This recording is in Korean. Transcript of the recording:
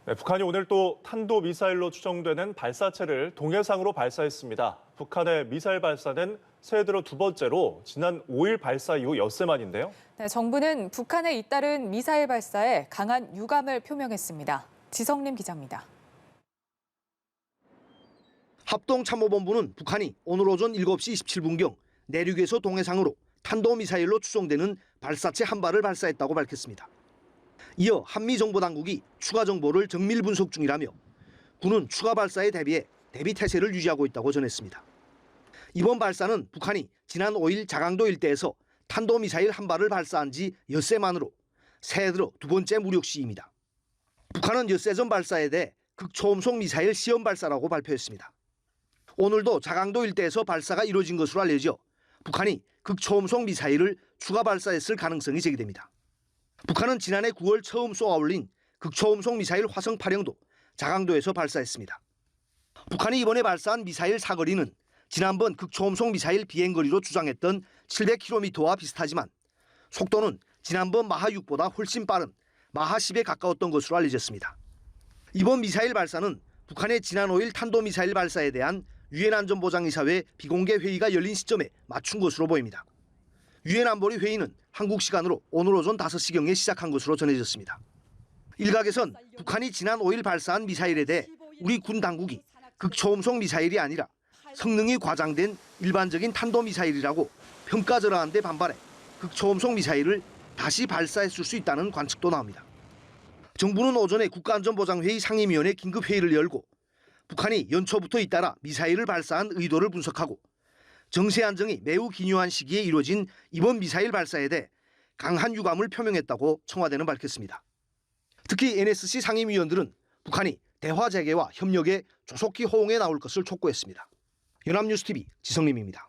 네, 북한이 오늘 또 탄도미사일로 추정되는 발사체를 동해상으로 발사했습니다. 북한의 미사일 발사는 새해 들어 두 번째로 지난 5일 발사 이후 엿새 만인데요. 네, 정부는 북한에 잇따른 미사일 발사에 강한 유감을 표명했습니다. 지성림 기자입니다. 합동참모본부는 북한이 오늘 오전 7시 27분경 내륙에서 동해상으로 탄도미사일로 추정되는 발사체 한 발을 발사했다고 밝혔습니다. 이어 한미정보당국이 추가 정보를 정밀 분석 중이라며 군은 추가 발사에 대비해 대비 태세를 유지하고 있다고 전했습니다. 이번 발사는 북한이 지난 5일 자강도 일대에서 탄도미사일 한 발을 발사한 지 엿새 만으로 새해 들어 두 번째 무력 시입니다. 북한은 엿새 전 발사에 대해 극초음속 미사일 시험 발사라고 발표했습니다. 오늘도 자강도 일대에서 발사가 이루어진 것으로 알려져 북한이 극초음속 미사일을 추가 발사했을 가능성이 제기됩니다. 북한은 지난해 9월 처음 쏘아올린 극초음속 미사일 화성 8형도 자강도에서 발사했습니다. 북한이 이번에 발사한 미사일 사거리는 지난번 극초음속 미사일 비행거리로 주장했던 700km와 비슷하지만 속도는 지난번 마하 6보다 훨씬 빠른 마하 10에 가까웠던 것으로 알려졌습니다. 이번 미사일 발사는 북한의 지난 5일 탄도미사일 발사에 대한 유엔 안전보장이사회 비공개 회의가 열린 시점에 맞춘 것으로 보입니다. 유엔 안보리 회의는 한국 시간으로 오늘 오전 5시경에 시작한 것으로 전해졌습니다. 일각에선 북한이 지난 5일 발사한 미사일에 대해 우리 군 당국이 극초음속 미사일이 아니라 성능이 과장된 일반적인 탄도미사일이라고 평가절하한 데 반발해 극초음속 미사일을 다시 발사했을 수 있다는 관측도 나옵니다. 정부는 오전에 국가안전보장회의 상임위원회 긴급회의를 열고 북한이 연초부터 잇따라 미사일을 발사한 의도를 분석하고 정세 안정이 매우 기묘한 시기에 이루어진 이번 미사일 발사에 대해 강한 유감을 표명했다고 청와대는 밝혔습니다. 특히 NSC 상임위원들은 북한이 대화 재개와 협력에 조속히 호응해 나올 것을 촉구했습니다. 연합뉴스TV 지성림입니다.